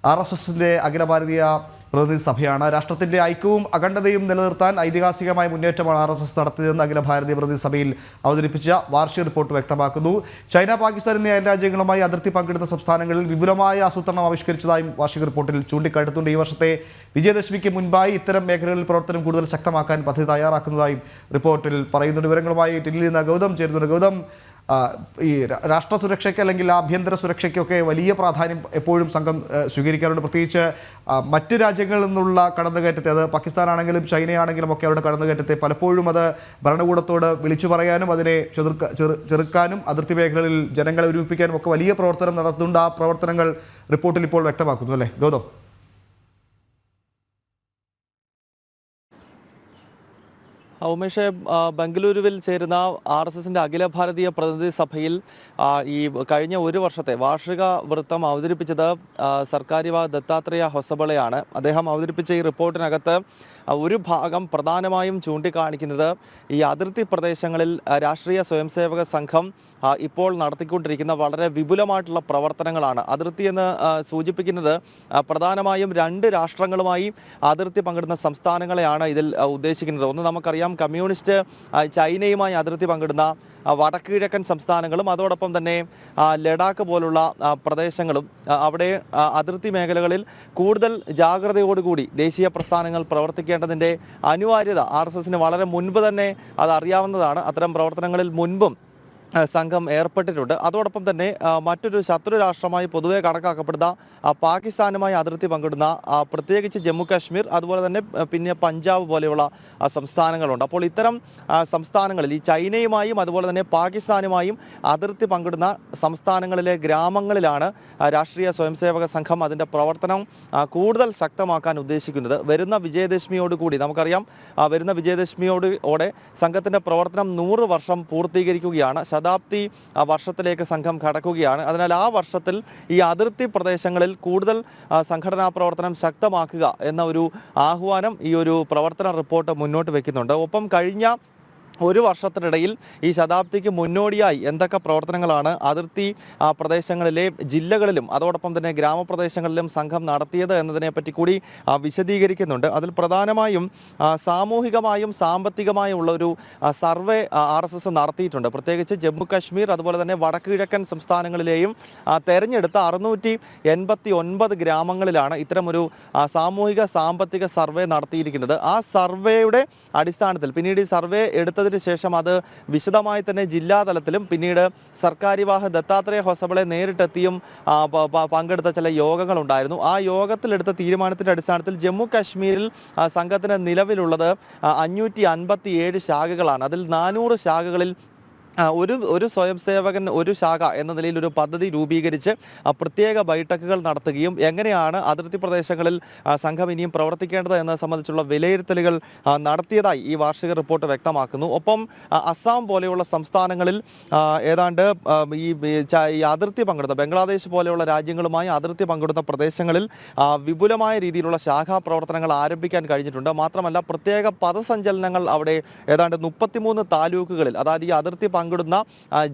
RSSന്റെ അഖില ഭാരതീയ പ്രതിനിധി സഭയാണ്. രാഷ്ട്രത്തിന്റെ ഐക്യവും അഖണ്ഡതയും നിലനിർത്താൻ ഐതിഹാസികമായ മുന്നേറ്റമാണ് RSS നടത്തിയതെന്ന് അഖില ഭാരതീയ പ്രതിനിധി സഭയിൽ അവതരിപ്പിച്ച വാർഷിക റിപ്പോർട്ട് വ്യക്തമാക്കുന്നു. ചൈന, പാകിസ്ഥാൻ എന്നീ അയൽരാജ്യങ്ങളുമായി അതിർത്തി പങ്കിടുന്ന സംസ്ഥാനങ്ങളിൽ വിപുലമായ ആസൂത്രണം ആവിഷ്കരിച്ചതായും വാർഷിക റിപ്പോർട്ടിൽ ചൂണ്ടിക്കാട്ടുന്നുണ്ട്. ഈ വർഷത്തെ വിജയദശമിക്ക് മുൻപായി ഇത്തരം മേഖലകളിൽ പ്രവർത്തനം കൂടുതൽ ശക്തമാക്കാൻ പദ്ധതി തയ്യാറാക്കുന്നതായും റിപ്പോർട്ടിൽ പറയുന്നുണ്ട്. വിവരങ്ങളുമായി ഡൽഹിയിൽ നിന്ന് ഗൗതം ചേരുന്നുണ്ട്. ഗൗതം, ഈ രാഷ്ട്ര സുരക്ഷയ്ക്ക് അല്ലെങ്കിൽ ആഭ്യന്തര സുരക്ഷയ്ക്കൊക്കെ വലിയ പ്രാധാന്യം എപ്പോഴും സംഘം സ്വീകരിക്കാറുണ്ട്. പ്രത്യേകിച്ച് മറ്റ് രാജ്യങ്ങളിൽ നിന്നുള്ള കടന്നുകയറ്റത്തെ, അത് പാകിസ്ഥാനാണെങ്കിലും ചൈനയാണെങ്കിലും ഒക്കെ അവരുടെ കടന്നുകയറ്റത്തെ പലപ്പോഴും അത് ഭരണകൂടത്തോട് വിളിച്ചു പറയാനും അതിനെ ചെറുക്കാനും അതിർത്തി മേഖലകളിൽ ജനങ്ങളെ ഒരുമിപ്പിക്കാനും ഒക്കെ വലിയ പ്രവർത്തനം നടത്തുന്നുണ്ട്. ആ പ്രവർത്തനങ്ങൾ റിപ്പോർട്ടിൽ ഇപ്പോൾ വ്യക്തമാക്കുന്നു അല്ലേ ഗൗതം? ഉമേഷ്, ബംഗളൂരുവിൽ ചേരുന്ന RSSന്റെ അഖില ഭാരതീയ പ്രതിനിധി സഭയിൽ ഈ കഴിഞ്ഞ ഒരു വർഷത്തെ വാർഷിക വൃത്തം അവതരിപ്പിച്ചത് സർക്കാരിവാ ദത്താത്രേയ ഹൊസബളയാണ്. അദ്ദേഹം അവതരിപ്പിച്ച ഈ റിപ്പോർട്ടിനകത്ത് ഒരു ഭാഗം പ്രധാനമായും ചൂണ്ടിക്കാണിക്കുന്നത് ഈ അതിർത്തി പ്രദേശങ്ങളിൽ രാഷ്ട്രീയ സ്വയംസേവക സംഘം ഇപ്പോൾ നടത്തിക്കൊണ്ടിരിക്കുന്ന വളരെ വിപുലമായിട്ടുള്ള പ്രവർത്തനങ്ങളാണ്. അതിർത്തി എന്ന് സൂചിപ്പിക്കുന്നത് പ്രധാനമായും 2 രാഷ്ട്രങ്ങളുമായി അതിർത്തി പങ്കിടുന്ന സംസ്ഥാനങ്ങളെയാണ് ഇതിൽ ഉദ്ദേശിക്കുന്നത്. ഒന്ന് നമുക്കറിയാം, കമ്മ്യൂണിസ്റ്റ് ചൈനയുമായി അതിർത്തി പങ്കിടുന്ന വടക്ക് കിഴക്കൻ സംസ്ഥാനങ്ങളും അതോടൊപ്പം തന്നെ ലഡാക്ക് പോലുള്ള പ്രദേശങ്ങളും. അവിടെ അതിർത്തി മേഖലകളിൽ കൂടുതൽ ജാഗ്രതയോടുകൂടി ദേശീയ പ്രസ്ഥാനങ്ങൾ പ്രവർത്തിക്കേണ്ടതിൻ്റെ അനിവാര്യത RSSന് വളരെ മുൻപ് തന്നെ അത് അറിയാവുന്നതാണ്. അത്തരം പ്രവർത്തനങ്ങളിൽ മുൻപും സംഘം ഏർപ്പെട്ടിട്ടുണ്ട്. അതോടൊപ്പം തന്നെ മറ്റൊരു ശത്രു രാഷ്ട്രമായി പൊതുവെ കണക്കാക്കപ്പെടുന്ന പാകിസ്ഥാനുമായി അതിർത്തി പങ്കിടുന്ന പ്രത്യേകിച്ച് ജമ്മു കാശ്മീർ, അതുപോലെ തന്നെ പിന്നെ പഞ്ചാബ് പോലെയുള്ള സംസ്ഥാനങ്ങളുണ്ട്. അപ്പോൾ ഇത്തരം സംസ്ഥാനങ്ങളിൽ ഈ ചൈനയുമായും അതുപോലെ തന്നെ പാകിസ്ഥാനുമായും അതിർത്തി പങ്കിടുന്ന സംസ്ഥാനങ്ങളിലെ ഗ്രാമങ്ങളിലാണ് രാഷ്ട്രീയ സ്വയംസേവക സംഘം അതിൻ്റെ പ്രവർത്തനം കൂടുതൽ ശക്തമാക്കാൻ ഉദ്ദേശിക്കുന്നത്. വരുന്ന വിജയദശമിയോടുകൂടി നമുക്കറിയാം, വരുന്ന വിജയദശമിയോടെ സംഘത്തിൻ്റെ പ്രവർത്തനം 100 വർഷം പൂർത്തീകരിക്കുകയാണ്. ശതാബ്ദി വർഷത്തിലേക്ക് സംഘം കടക്കുകയാണ്. അതിനാൽ ആ വർഷത്തിൽ ഈ അതിർത്തി പ്രദേശങ്ങളിൽ കൂടുതൽ സംഘടനാ പ്രവർത്തനം ശക്തമാക്കുക എന്ന ഒരു ആഹ്വാനം ഈ ഒരു പ്രവർത്തന റിപ്പോർട്ട് മുന്നോട്ട് വയ്ക്കുന്നുണ്ട്. ഒപ്പം കഴിഞ്ഞ ഒരു വർഷത്തിനിടയിൽ ഈ ശതാബ്ദിക്ക് മുന്നോടിയായി എന്തൊക്കെ പ്രവർത്തനങ്ങളാണ് അതിർത്തി പ്രദേശങ്ങളിലെ ജില്ലകളിലും അതോടൊപ്പം തന്നെ ഗ്രാമപ്രദേശങ്ങളിലും സംഘം നടത്തിയത് എന്നതിനെപ്പറ്റി കൂടി വിശദീകരിക്കുന്നുണ്ട്. അതിൽ പ്രധാനമായും സാമൂഹികമായും സാമ്പത്തികമായും ഉള്ള ഒരു സർവേ RSS നടത്തിയിട്ടുണ്ട്. പ്രത്യേകിച്ച് ജമ്മു കാശ്മീർ അതുപോലെ തന്നെ വടക്ക് കിഴക്കൻ സംസ്ഥാനങ്ങളിലെയും തെരഞ്ഞെടുത്ത 689 ഗ്രാമങ്ങളിലാണ് ഇത്തരമൊരു സാമൂഹിക സാമ്പത്തിക സർവേ നടത്തിയിരിക്കുന്നത്. ആ സർവേയുടെ അടിസ്ഥാനത്തിൽ പിന്നീട് ഈ സർവേ എടുത്തതിന് ശേഷം അത് വിശദമായി തന്നെ ജില്ലാതലത്തിലും പിന്നീട് സർക്കാരിവാഹ ദത്താത്രേയ ഹൊസബളെ നേരിട്ടെത്തിയും പങ്കെടുത്ത ചില യോഗങ്ങളുണ്ടായിരുന്നു. ആ യോഗത്തിലെടുത്ത തീരുമാനത്തിൻ്റെ അടിസ്ഥാനത്തിൽ ജമ്മു കാശ്മീരിൽ സംഘത്തിന് നിലവിലുള്ളത് 557 ശാഖകളാണ്. അതിൽ 400 ശാഖകളിൽ ഒരു സ്വയംസേവകൻ ഒരു ശാഖ എന്ന നിലയിൽ ഒരു പദ്ധതി രൂപീകരിച്ച് പ്രത്യേക ബൈഠക്കുകൾ നടത്തുകയും എങ്ങനെയാണ് അതിർത്തി പ്രദേശങ്ങളിൽ സംഘം ഇനിയും പ്രവർത്തിക്കേണ്ടത് എന്നത് സംബന്ധിച്ചുള്ള വിലയിരുത്തലുകൾ നടത്തിയതായി ഈ വാർഷിക റിപ്പോർട്ട് വ്യക്തമാക്കുന്നു. ഒപ്പം അസം പോലെയുള്ള സംസ്ഥാനങ്ങളിൽ ഏതാണ്ട് ഈ അതിർത്തി പങ്കിടുന്ന ബംഗ്ലാദേശ് പോലെയുള്ള രാജ്യങ്ങളുമായി അതിർത്തി പങ്കിടുന്ന പ്രദേശങ്ങളിൽ വിപുലമായ രീതിയിലുള്ള ശാഖാ പ്രവർത്തനങ്ങൾ ആരംഭിക്കാൻ കഴിഞ്ഞിട്ടുണ്ട്. മാത്രമല്ല, പ്രത്യേക പദസഞ്ചലനങ്ങൾ അവിടെ ഏതാണ്ട് 33 താലൂക്കുകളിൽ, അതായത് ഈ അതിർത്തി പങ്കിടുന്ന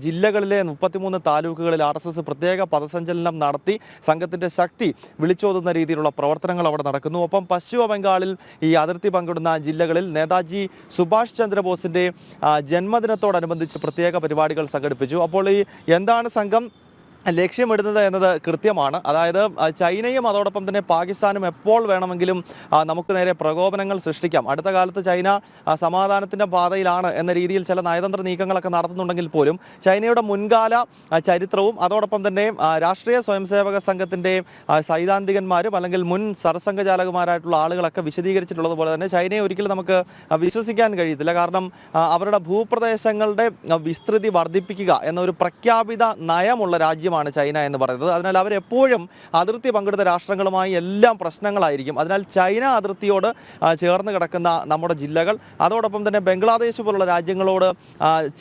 ജില്ലകളിലെ 33 താലൂക്കുകളിൽ RSS പ്രത്യേക പദസഞ്ചലനം നടത്തി സംഘത്തിൻ്റെ ശക്തി വിളിച്ചോതുന്ന രീതിയിലുള്ള പ്രവർത്തനങ്ങൾ അവിടെ നടക്കുന്നു. ഒപ്പം പശ്ചിമ ബംഗാളിൽ ഈ അതിർത്തി പങ്കിടുന്ന ജില്ലകളിൽ നേതാജി സുഭാഷ് ചന്ദ്രബോസിൻ്റെ ജന്മദിനത്തോടനുബന്ധിച്ച് പ്രത്യേക പരിപാടികൾ സംഘടിപ്പിച്ചു. അപ്പോൾ ഈ എന്താണ് സംഘം ലക്ഷ്യമിടുന്നത് എന്നത് കൃത്യമാണ്. അതായത് ചൈനയും അതോടൊപ്പം തന്നെ പാകിസ്ഥാനും എപ്പോൾ വേണമെങ്കിലും നമുക്ക് നേരെ പ്രകോപനങ്ങൾ സൃഷ്ടിക്കാം. അടുത്ത കാലത്ത് ചൈന സമാധാനത്തിൻ്റെ പാതയിലാണ് എന്ന രീതിയിൽ ചില നയതന്ത്ര നീക്കങ്ങളൊക്കെ നടത്തുന്നുണ്ടെങ്കിൽ പോലും ചൈനയുടെ മുൻകാല ചരിത്രവും അതോടൊപ്പം തന്നെ രാഷ്ട്രീയ സ്വയംസേവക സംഘത്തിൻ്റെ സൈദ്ധാന്തികന്മാരും അല്ലെങ്കിൽ മുൻ സർസംഘചാലകന്മാരായിട്ടുള്ള ആളുകളൊക്കെ വിശദീകരിച്ചിട്ടുള്ളതുപോലെ തന്നെ ചൈനയെ ഒരിക്കലും നമുക്ക് വിശ്വസിക്കാൻ കഴിയത്തില്ല. കാരണം അവരുടെ ഭൂപ്രദേശങ്ങളുടെ വിസ്തൃതി വർദ്ധിപ്പിക്കുക എന്നൊരു പ്രഖ്യാപിത നയമുള്ള രാജ്യമാണ് ചൈന എന്ന് പറയുന്നത്. അതിനാൽ അവരെപ്പോഴും അതിർത്തി പങ്കിടുന്ന രാഷ്ട്രങ്ങളുമായി എല്ലാം പ്രശ്നങ്ങളായിരിക്കും. അതിനാൽ ചൈന അതിർത്തിയോട് ചേർന്ന് കിടക്കുന്ന നമ്മുടെ ജില്ലകൾ, അതോടൊപ്പം തന്നെ ബംഗ്ലാദേശ് പോലുള്ള രാജ്യങ്ങളോട്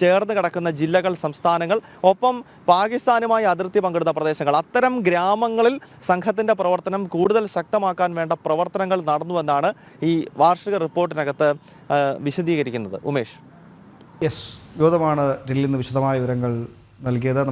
ചേർന്ന് കിടക്കുന്ന ജില്ലകൾ, സംസ്ഥാനങ്ങൾ, ഒപ്പം പാകിസ്ഥാനുമായി അതിർത്തി പങ്കിടുന്ന പ്രദേശങ്ങൾ, അത്തരം ഗ്രാമങ്ങളിൽ സംഘത്തിൻ്റെ പ്രവർത്തനം കൂടുതൽ ശക്തമാക്കാൻ വേണ്ട പ്രവർത്തനങ്ങൾ നടന്നുവെന്നാണ് ഈ വാർഷിക റിപ്പോർട്ടിനകത്ത് വിശദീകരിക്കുന്നത്. ഉമേഷ്. യെസ്, ഗൗതമാണ് ഡൽഹിയിൽ നിന്ന് വിശദമായ വിവരങ്ങൾ നൽകിയത്.